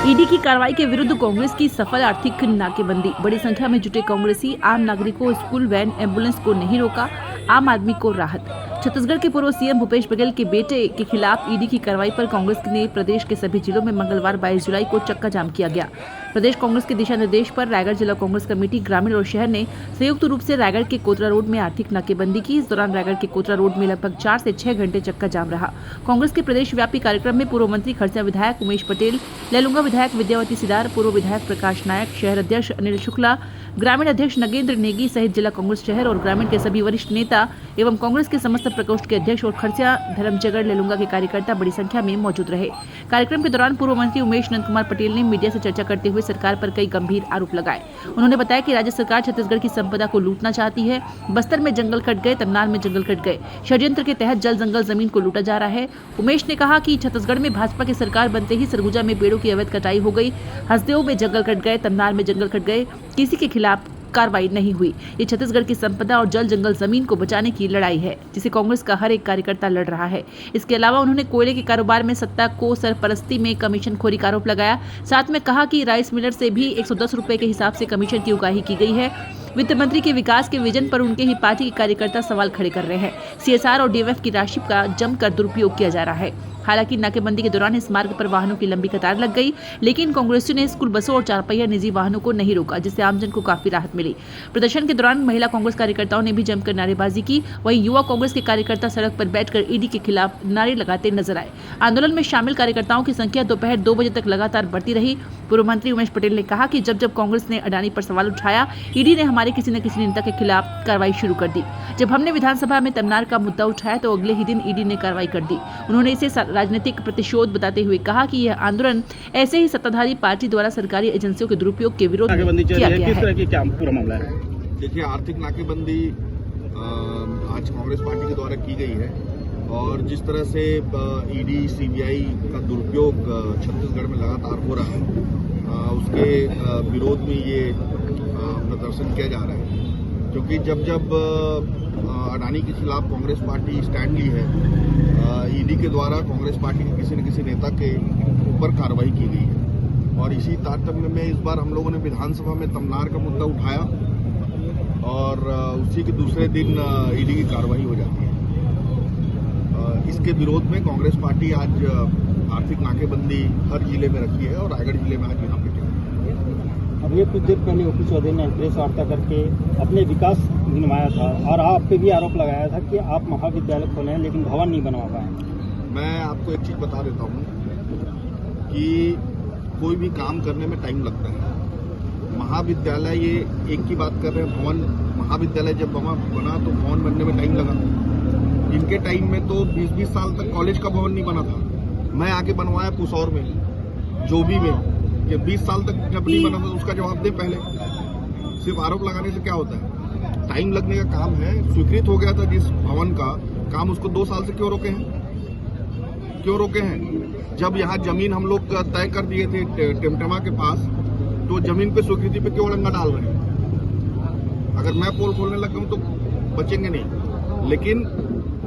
ED की कार्रवाई के विरुद्ध कांग्रेस की सफल आर्थिक नाकेबंदी। बड़ी संख्या में जुटे कांग्रेसी आम नागरिकों, स्कूल वैन, एम्बुलेंस को नहीं रोका, आम आदमी को राहत। छत्तीसगढ़ के पूर्व सीएम भूपेश बघेल के बेटे के खिलाफ ईडी की कार्रवाई पर कांग्रेस ने प्रदेश के सभी जिलों में मंगलवार 22 जुलाई को चक्का जाम किया गया। प्रदेश कांग्रेस के दिशा निर्देश पर रायगढ़ जिला कांग्रेस कमेटी ग्रामीण और शहर ने संयुक्त रूप से रायगढ़ के कोतरा रोड में आर्थिक नाकेबंदी की। इस दौरान रायगढ़ के कोतरा रोड में लगभग 4 से 6 घंटे चक्का जाम रहा। कांग्रेस के प्रदेश व्यापी कार्यक्रम में पूर्व मंत्री खरसिया विधायक उमेश पटेल, लैलूंगा विधायक विद्यावती सिदार, पूर्व विधायक प्रकाश नायक, शहर अध्यक्ष अनिल शुक्ला, ग्रामीण अध्यक्ष नगेंद्र नेगी सहित जिला कांग्रेस शहर और ग्रामीण के सभी वरिष्ठ नेता एवं कांग्रेस के समस्त प्रकोष्ठ के अध्यक्ष और खरसिया, धर्मजगढ़, लैलूंगा के कार्यकर्ता बड़ी संख्या में मौजूद रहे। कार्यक्रम के दौरान पूर्व मंत्री उमेश नंद कुमार पटेल ने मीडिया से चर्चा करते हुए सरकार पर कई गंभीर आरोप लगाए। उन्होंने बताया कि राज्य सरकार छत्तीसगढ़ की संपदा को लूटना चाहती है। बस्तर में जंगल कट गए, तमनार में जंगल कट गए, षड्यंत्र के तहत जल जंगल जमीन को लूटा जा रहा है। उमेश ने कहा कि छत्तीसगढ़ में भाजपा की सरकार बनते ही सरगुजा में पेड़ों की अवैध कटाई हो गई, हसदेव में जंगल कट गए, तमनार में जंगल कट गए, किसी के खिलाफ कार्रवाई नहीं हुई। ये छत्तीसगढ़ की संपदा और जल जंगल जमीन को बचाने की लड़ाई है, जिसे कांग्रेस का हर एक कार्यकर्ता लड़ रहा है। इसके अलावा उन्होंने कोयले के कारोबार में सत्ता को सरपरस्ती में कमीशन खोरी का आरोप लगाया। साथ में कहा कि राइस मिलर से भी 110 रुपए के हिसाब से कमीशन की उगाही की गई है। वित्त मंत्री के विकास के विजन पर उनके ही पार्टी के कार्यकर्ता सवाल खड़े कर रहे हैं। सीएसआर और डीएमएफ की राशि का जमकर दुरुपयोग किया जा रहा है। हालांकि नाकेबंदी के दौरान इस मार्ग पर वाहनों की लंबी कतार लग गई, लेकिन कांग्रेसियों ने स्कूल बसों और चारपहिया निजी वाहनों को नहीं रोका, जिससे आमजन को काफी राहत मिली। प्रदर्शन के दौरान महिला कांग्रेस कार्यकर्ताओं ने भी जमकर नारेबाजी की। वहीं युवा कांग्रेस के कार्यकर्ता सड़क पर बैठकर ईडी के खिलाफ नारे लगाते नजर आए। आंदोलन में शामिल कार्यकर्ताओं की संख्या दोपहर 2 बजे तक लगातार बढ़ती रही। पूर्व मंत्री उमेश पटेल ने कहा कि जब कांग्रेस ने अडानी पर सवाल उठाया, ईडी ने हमारे किसी न किसी नेता के खिलाफ कार्रवाई शुरू कर दी। जब हमने विधानसभा में तमनार का मुद्दा उठाया तो अगले ही दिन ईडी ने कार्रवाई कर दी। उन्होंने इसे राजनीतिक प्रतिशोध बताते हुए कहा कि यह आंदोलन ऐसे ही सत्ताधारी पार्टी द्वारा सरकारी एजेंसियों के दुरुपयोग के विरोध में किया गया है। क्या पूरा मामला है? देखिए, आर्थिक नाकेबंदी आज कांग्रेस पार्टी के द्वारा की गई है और जिस तरह से ईडी सीबीआई का दुरुपयोग छत्तीसगढ़ में लगातार हो रहा है, उसके विरोध में ये प्रदर्शन किया जा रहा है। क्योंकि जब अडानी के खिलाफ कांग्रेस पार्टी स्टैंड ली है, ईडी के द्वारा कांग्रेस पार्टी के किसी न किसी नेता के ऊपर कार्रवाई की गई है और इसी तारतम्य में इस बार हम लोगों ने विधानसभा में तमनार का मुद्दा उठाया और उसी के दूसरे दिन ईडी की कार्रवाई हो जाती है। इसके विरोध में कांग्रेस पार्टी आज आर्थिक नाकेबंदी हर जिले में रखी है और रायगढ़ जिले में आज यहाँ पे अभी कुछ देर पहले ओपी चौधरी ने प्रेस वार्ता करके अपने विकास गिनवाया था और आप पे भी आरोप लगाया था कि आप महाविद्यालय खोले हैं लेकिन भवन नहीं बनवा पाए। मैं आपको एक चीज बता देता हूँ कि कोई भी काम करने में टाइम लगता है। महाविद्यालय, ये एक की बात कर रहे हैं, भवन, महाविद्यालय जब बना तो भवन बनने में टाइम लगा। इनके टाइम में तो 20-20 साल तक कॉलेज का भवन नहीं बना था। मैं आके बनवाया पुसौर में, जोबी में, ये 20 साल तक जब नहीं बना था उसका जवाब दे पहले। सिर्फ आरोप लगाने से क्या होता है? टाइम लगने का काम है। स्वीकृत हो गया था जिस भवन का काम, उसको 2 साल से क्यों रोके हैं? क्यों रोके हैं? जब यहाँ जमीन हम लोग तय कर दिए थे टेमटेमा के पास, तो जमीन पे स्वीकृति पे क्यों अड़ंगा डाल रहे हैं? अगर मैं पोल खोलने लग गया तो बचेंगे नहीं। लेकिन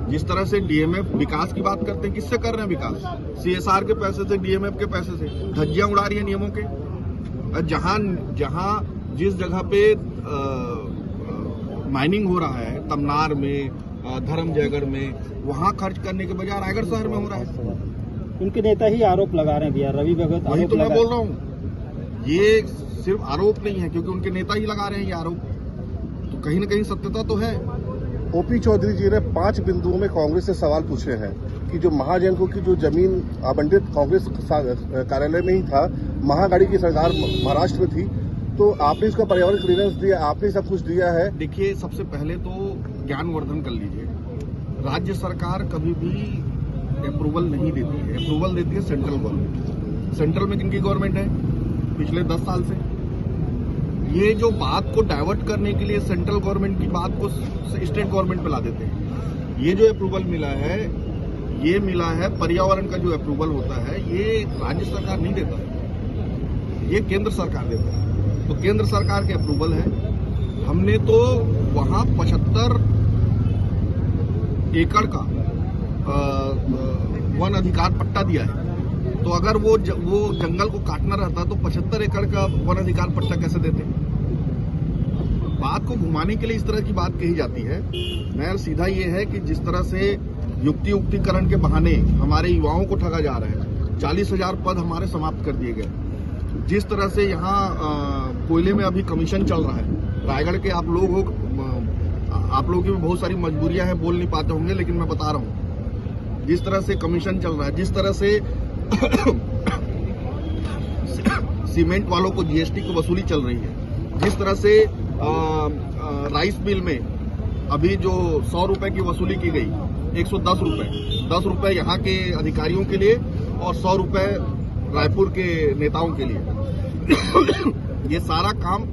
जिस तरह से डीएमएफ विकास की बात करते हैं, किससे कर रहे हैं विकास? सीएसआर के पैसे से, डीएमएफ के पैसे से धज्जियां उड़ा रही है नियमों के। जहां जिस जगह पे माइनिंग हो रहा है, तमनार में, धर्मजयगढ़ में, वहां खर्च करने के बजाय रायगढ़ शहर में हो रहा है। उनके नेता ही आरोप लगा रहे हैं भैया, रवि भगत। वही तो मैं बोल रहा हूँ, ये सिर्फ आरोप नहीं है, क्योंकि उनके नेता ही लगा रहे हैं ये आरोप, तो कहीं न कहीं सत्यता तो है। ओपी चौधरी जी ने 5 बिंदुओं में कांग्रेस से सवाल पूछे हैं कि जो महाजनों की जो जमीन आवंटित कांग्रेस कार्यालय में ही था, महागाड़ी की सरकार महाराष्ट्र में थी, तो आपने इसका पर्यावरण क्लियरेंस दिया, आपने सब कुछ दिया है। देखिए, सबसे पहले तो ज्ञानवर्धन कर लीजिए। राज्य सरकार कभी भी अप्रूवल नहीं देती है, अप्रूवल देती है सेंट्रल गवर्नमेंट। सेंट्रल में किनकी गवर्नमेंट है पिछले 10 साल से? ये जो बात को डाइवर्ट करने के लिए सेंट्रल गवर्नमेंट की बात को स्टेट गवर्नमेंट पे ला देते हैं। ये जो अप्रूवल मिला है, ये मिला है पर्यावरण का जो अप्रूवल होता है, ये राज्य सरकार नहीं देता है, ये केंद्र सरकार देता है। तो केंद्र सरकार के अप्रूवल है। हमने तो वहां 75 एकड़ का वन अधिकार पट्टा दिया है तो अगर वो जंगल को काटना रहता तो 75 एकड़ का वन अधिकार पर्चा कैसे देते? बात को घुमाने के लिए इस तरह की बात कही जाती है। मैं सीधा ये है कि जिस तरह से युक्तिकरण के बहाने हमारे युवाओं को ठगा जा रहा है, 40,000 पद हमारे समाप्त कर दिए गए। जिस तरह से यहाँ कोयले में अभी कमीशन चल रहा है, रायगढ़ के आप लोग हो, आप लोगों की भी बहुत सारी मजबूरियां हैं, बोल नहीं पाते होंगे, लेकिन मैं बता रहा हूँ जिस तरह से कमीशन चल रहा है, जिस तरह से सीमेंट वालों को जीएसटी की वसूली चल रही है, जिस तरह से राइस मिल में अभी जो 100 रुपए की वसूली की गई, 110 रुपए, 10 रुपए यहाँ के अधिकारियों के लिए और 100 रुपए रायपुर के नेताओं के लिए। ये सारा काम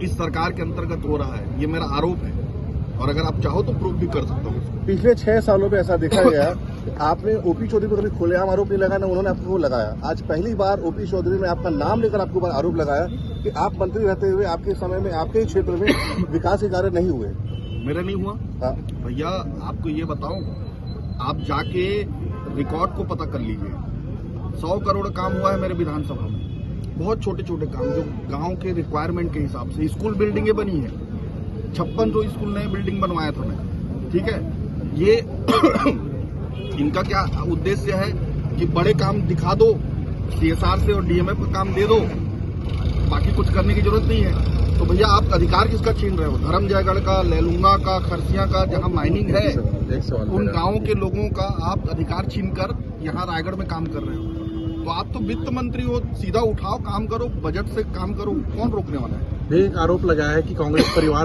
इस सरकार के अंतर्गत हो रहा है, ये मेरा आरोप है, और अगर आप चाहो तो प्रूव भी कर सकता हूँ। पिछले 6 सालों में ऐसा देखा गया कि आपने ओपी चौधरी पर कभी खुलेआम आरोप नहीं लगाया, ना उन्होंने आपको लगाया। आज पहली बार ओपी चौधरी ने आपका नाम लेकर आपके ऊपर आरोप लगाया कि आप मंत्री रहते हुए आपके समय में आपके ही क्षेत्र में विकास के कार्य नहीं हुए। मेरा नहीं हुआ? हाँ। भैया आपको ये बताऊं, आप जाके रिकॉर्ड को पता कर लीजिए। 100 करोड़ काम हुआ है मेरे विधानसभा में, बहुत छोटे छोटे काम जो गांव के रिक्वायरमेंट के हिसाब से। स्कूल बिल्डिंगें बनी है, 56 स्कूल नए बिल्डिंग बनवाया था मैं, ठीक है। ये इनका क्या उद्देश्य है कि बड़े काम दिखा दो, सीएसआर से और डीएमएफ का काम दे दो, बाकी कुछ करने की जरूरत नहीं है। तो भैया आप अधिकार किसका छीन रहे हो? धर्म जयगढ़ का, लैलूंगा का, खरसिया का, जहां माइनिंग है, उन गांवों के लोगों का आप अधिकार छीनकर यहाँ रायगढ़ में काम कर रहे हो। तो आप तो वित्त मंत्री हो, सीधा उठाओ, काम करो, बजट से काम करो, कौन रोकने वाला है? एक आरोप लगाया है कि कांग्रेस परिवार